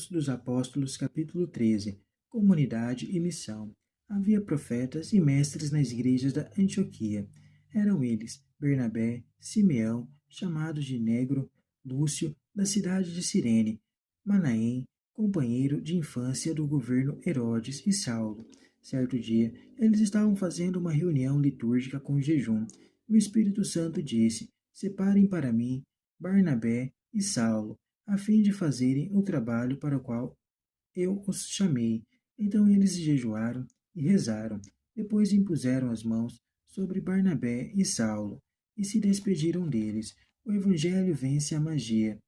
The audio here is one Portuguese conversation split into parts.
Atos dos Apóstolos, capítulo 13. Comunidade e missão. Havia profetas e mestres nas igrejas da Antioquia. Eram eles Bernabé, Simeão, chamado de Negro, Lúcio, da cidade de Cirene, Manaém, companheiro de infância do governo Herodes, e Saulo. Certo dia, eles estavam fazendo uma reunião litúrgica com jejum. O Espírito Santo disse: Separem para mim Barnabé e Saulo, a fim de fazerem o trabalho para o qual eu os chamei. Então eles jejuaram e rezaram. Depois impuseram as mãos sobre Barnabé e Saulo e se despediram deles. O Evangelho vence a magia.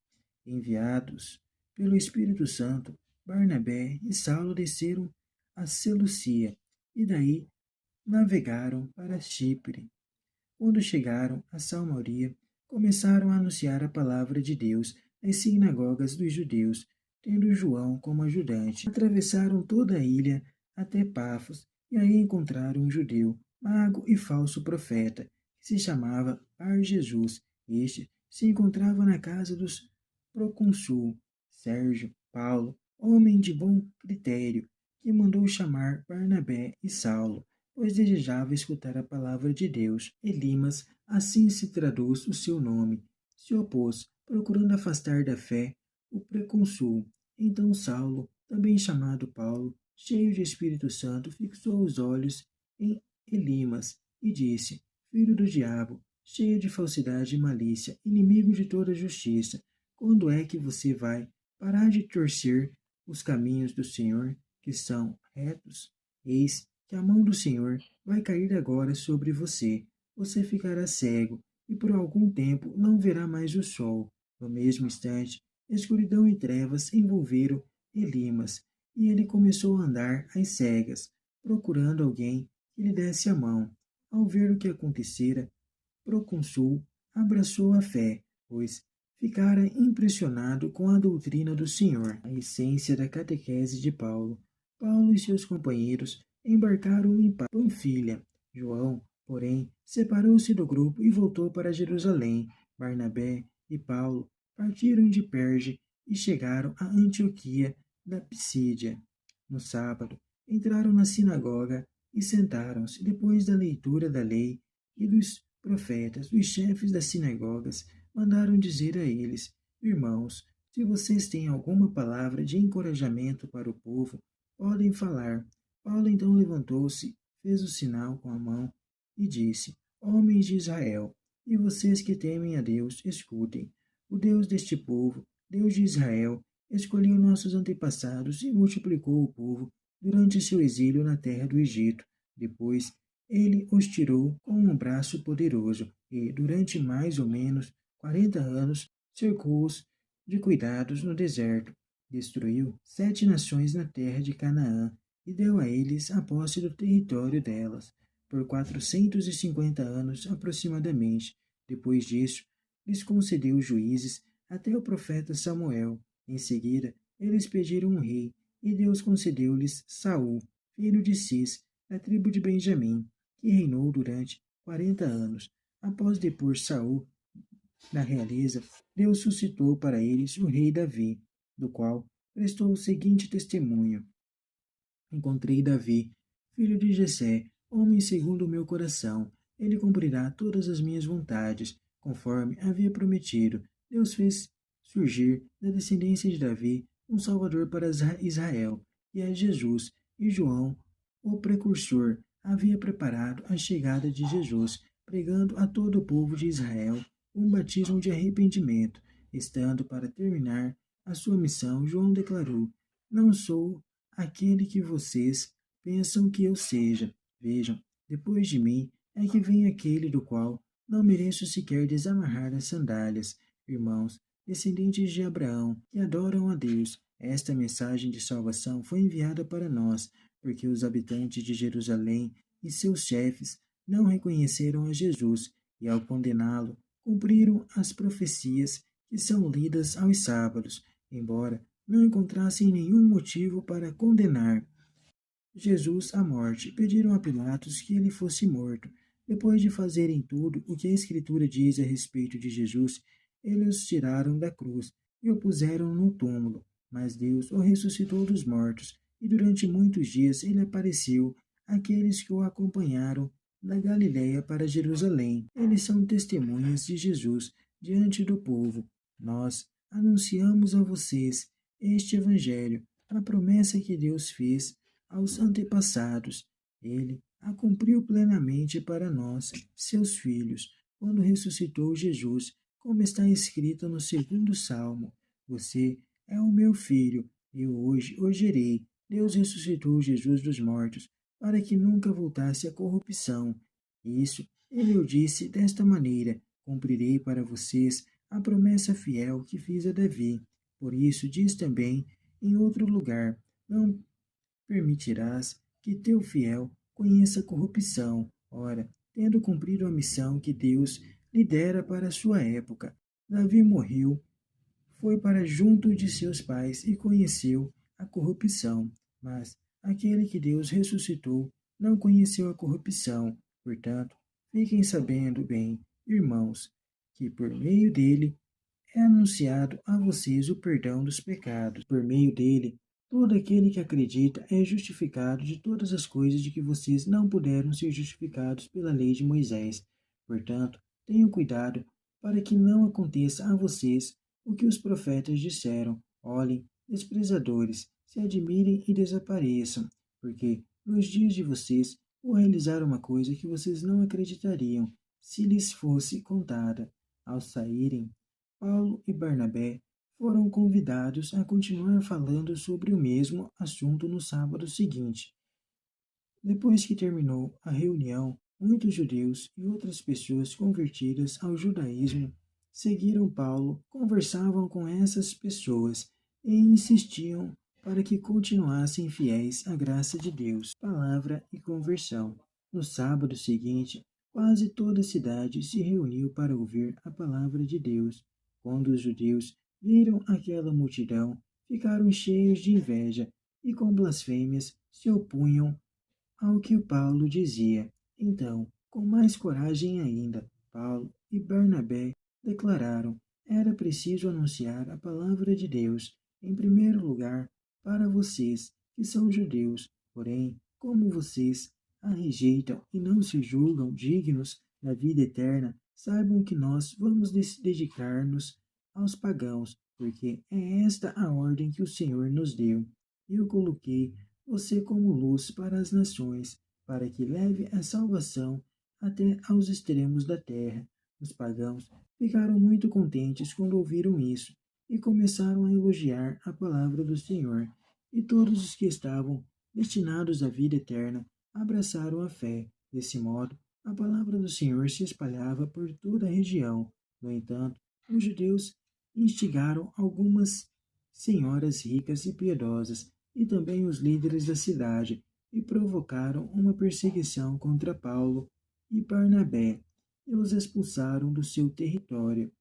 Enviados pelo Espírito Santo, Barnabé e Saulo desceram a Seleucia e daí navegaram para Chipre. Quando chegaram a Samaria, começaram a anunciar a palavra de Deus nas sinagogas dos judeus, tendo João como ajudante. Atravessaram toda a ilha até Pafos, e aí encontraram um judeu, mago e falso profeta, que se chamava Bar-Jesus. Este se encontrava na casa dos procônsul Sérgio Paulo, homem de bom critério, que mandou chamar Barnabé e Saulo, pois desejava escutar a palavra de Deus. Elimas, assim se traduz o seu nome, se opôs, procurando afastar da fé o preconsul. Então Saulo, também chamado Paulo, cheio de Espírito Santo, fixou os olhos em Elimas e disse: Filho do diabo, cheio de falsidade e malícia, inimigo de toda justiça, quando é que você vai parar de torcer os caminhos do Senhor, que são retos? Eis que a mão do Senhor vai cair agora sobre você. Você ficará cego e por algum tempo não verá mais o sol. No mesmo instante, escuridão e trevas envolveram Elimas, e ele começou a andar às cegas, procurando alguém que lhe desse a mão. Ao ver o que acontecera, Procônsul abraçou a fé, pois ficara impressionado com a doutrina do Senhor, a essência da catequese de Paulo. Paulo e seus companheiros embarcaram em Panfilha. João, porém, separou-se do grupo e voltou para Jerusalém. Barnabé e Paulo partiram de Perge e chegaram a Antioquia da Pisídia. No sábado, entraram na sinagoga e sentaram-se. Depois da leitura da lei e dos profetas, os chefes das sinagogas mandaram dizer a eles: Irmãos, se vocês têm alguma palavra de encorajamento para o povo, podem falar. Paulo então levantou-se, fez o sinal com a mão e disse: Homens de Israel, e vocês que temem a Deus, escutem. O Deus deste povo, Deus de Israel, escolheu nossos antepassados e multiplicou o povo durante seu exílio na terra do Egito. Depois, ele os tirou com um braço poderoso e, durante mais ou menos 40 anos, cercou-os de cuidados no deserto. Destruiu 7 nações na terra de Canaã e deu a eles a posse do território delas, por 450 anos aproximadamente. Depois disso, lhes concedeu juízes até o profeta Samuel. Em seguida, eles pediram um rei, e Deus concedeu-lhes Saul, filho de Cis, da tribo de Benjamim, que reinou durante 40 anos. Após depor Saul da realeza, Deus suscitou para eles o rei Davi, do qual prestou o seguinte testemunho: Encontrei Davi, filho de Jessé, homem segundo o meu coração. Ele cumprirá todas as minhas vontades, conforme havia prometido. Deus fez surgir da descendência de Davi um Salvador para Israel, que é Jesus, e João, o precursor, havia preparado a chegada de Jesus, pregando a todo o povo de Israel um batismo de arrependimento. Estando para terminar a sua missão, João declarou: Não sou aquele que vocês pensam que eu seja. Vejam, depois de mim é que vem aquele do qual não mereço sequer desamarrar as sandálias. Irmãos, descendentes de Abraão, que adoram a Deus, esta mensagem de salvação foi enviada para nós, porque os habitantes de Jerusalém e seus chefes não reconheceram a Jesus e, ao condená-lo, cumpriram as profecias que são lidas aos sábados, embora não encontrassem nenhum motivo para condenar Jesus à morte. Pediram a Pilatos que ele fosse morto. Depois de fazerem tudo o que a Escritura diz a respeito de Jesus, eles o tiraram da cruz e o puseram no túmulo. mas Deus o ressuscitou dos mortos, e durante muitos dias ele apareceu àqueles que o acompanharam da Galiléia para Jerusalém. Eles são testemunhas de Jesus diante do povo. Nós anunciamos a vocês este Evangelho, a promessa que Deus fez aos antepassados. Ele a cumpriu plenamente para nós, seus filhos, quando ressuscitou Jesus, como está escrito no segundo Salmo. Você é o meu filho, eu hoje o gerei. Deus ressuscitou Jesus dos mortos, para que nunca voltasse à corrupção. Isso ele o disse desta maneira: cumprirei para vocês a promessa fiel que fiz a Davi. Por isso diz também em outro lugar: não permitirás que teu fiel conheça a corrupção. Ora, tendo cumprido a missão que Deus lhe dera para a sua época, Davi morreu, foi para junto de seus pais e conheceu a corrupção. Mas aquele que Deus ressuscitou não conheceu a corrupção. Portanto, fiquem sabendo bem, irmãos, que por meio dele é anunciado a vocês o perdão dos pecados. Por meio dele, todo aquele que acredita é justificado de todas as coisas de que vocês não puderam ser justificados pela lei de Moisés. Portanto, tenham cuidado para que não aconteça a vocês o que os profetas disseram: olhem, desprezadores, se admirem e desapareçam, porque nos dias de vocês vou realizar uma coisa que vocês não acreditariam se lhes fosse contada. Ao saírem, Paulo e Barnabé foram convidados a continuar falando sobre o mesmo assunto no sábado seguinte. Depois que terminou a reunião, muitos judeus e outras pessoas convertidas ao judaísmo seguiram Paulo, conversavam com essas pessoas e insistiam para que continuassem fiéis à graça de Deus. Palavra e conversão. No sábado seguinte, quase toda a cidade se reuniu para ouvir a palavra de Deus. Quando os judeus viram aquela multidão, ficaram cheios de inveja e com blasfêmias se opunham ao que Paulo dizia. Então, com mais coragem ainda, Paulo e Barnabé declararam: era preciso anunciar a palavra de Deus, em primeiro lugar, para vocês que são judeus. Porém, como vocês a rejeitam e não se julgam dignos da vida eterna, saibam que nós vamos dedicar-nos aos pagãos, porque é esta a ordem que o Senhor nos deu. Eu coloquei você como luz para as nações, para que leve a salvação até aos extremos da terra. Os pagãos ficaram muito contentes quando ouviram isso e começaram a elogiar a palavra do Senhor. E todos os que estavam destinados à vida eterna abraçaram a fé. Desse modo, a palavra do Senhor se espalhava por toda a região. No entanto, os judeus instigaram algumas senhoras ricas e piedosas e também os líderes da cidade e provocaram uma perseguição contra Paulo e Barnabé e os expulsaram do seu território.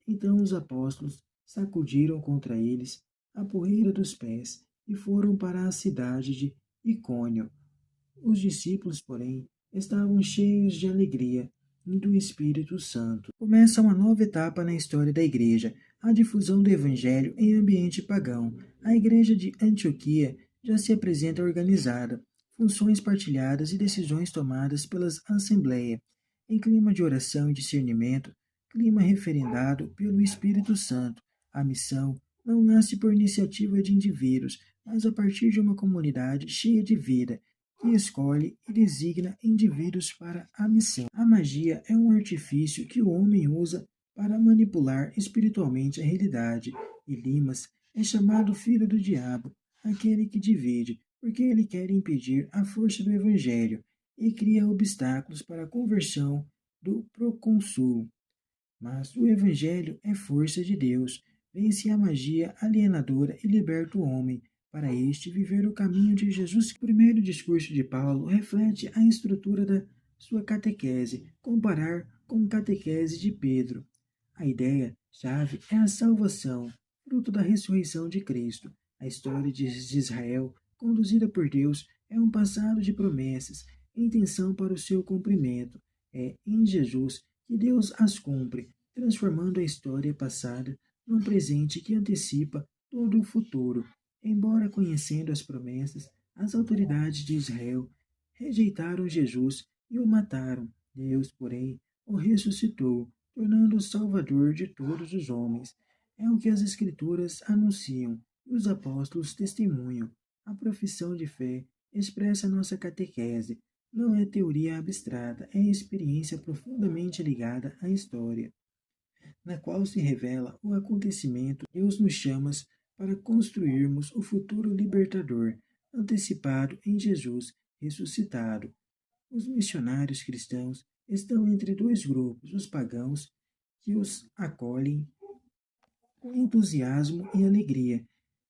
Então os apóstolos sacudiram contra eles a poeira dos pés e foram para a cidade de Icônio. Os discípulos, porém, estavam cheios de alegria e do Espírito Santo. Começa uma nova etapa na história da igreja, a difusão do evangelho em ambiente pagão. A igreja de Antioquia já se apresenta organizada, funções partilhadas e decisões tomadas pelas assembleias, em clima de oração e discernimento, clima referendado pelo Espírito Santo. A missão não nasce por iniciativa de indivíduos, mas a partir de uma comunidade cheia de vida, que escolhe e designa indivíduos para a missão. A magia é um artifício que o homem usa para manipular espiritualmente a realidade, e Limas é chamado filho do diabo, aquele que divide, porque ele quer impedir a força do evangelho e cria obstáculos para a conversão do procônsul. Mas o evangelho é força de Deus, vence a magia alienadora e liberta o homem, para este viver o caminho de Jesus. O primeiro discurso de Paulo reflete a estrutura da sua catequese, comparar com a catequese de Pedro. A ideia-chave é a salvação, fruto da ressurreição de Cristo. A história de Israel, conduzida por Deus, é um passado de promessas, intenção para o seu cumprimento. É em Jesus que Deus as cumpre, transformando a história passada num presente que antecipa todo o futuro. Embora conhecendo as promessas, as autoridades de Israel rejeitaram Jesus e o mataram. Deus, porém, o ressuscitou, tornando o Salvador de todos os homens. É o que as Escrituras anunciam e os apóstolos testemunham. A profissão de fé expressa nossa catequese. Não é teoria abstrata, é experiência profundamente ligada à história, na qual se revela o acontecimento. Deus nos chama para construirmos o futuro libertador, antecipado em Jesus ressuscitado. Os missionários cristãos estão entre dois grupos: os pagãos, que os acolhem com entusiasmo e alegria,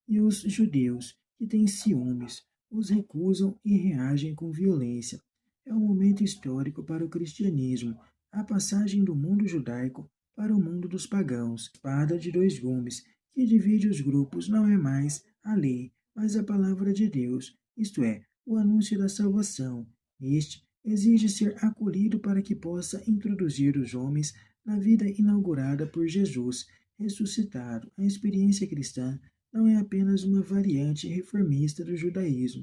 e os judeus, que têm ciúmes, os recusam e reagem com violência. É um momento histórico para o cristianismo, a passagem do mundo judaico para o mundo dos pagãos. A espada de dois gumes, que divide os grupos, não é mais a lei, mas a palavra de Deus, isto é, o anúncio da salvação. Este exige ser acolhido para que possa introduzir os homens na vida inaugurada por Jesus ressuscitado. A experiência cristã não é apenas uma variante reformista do judaísmo.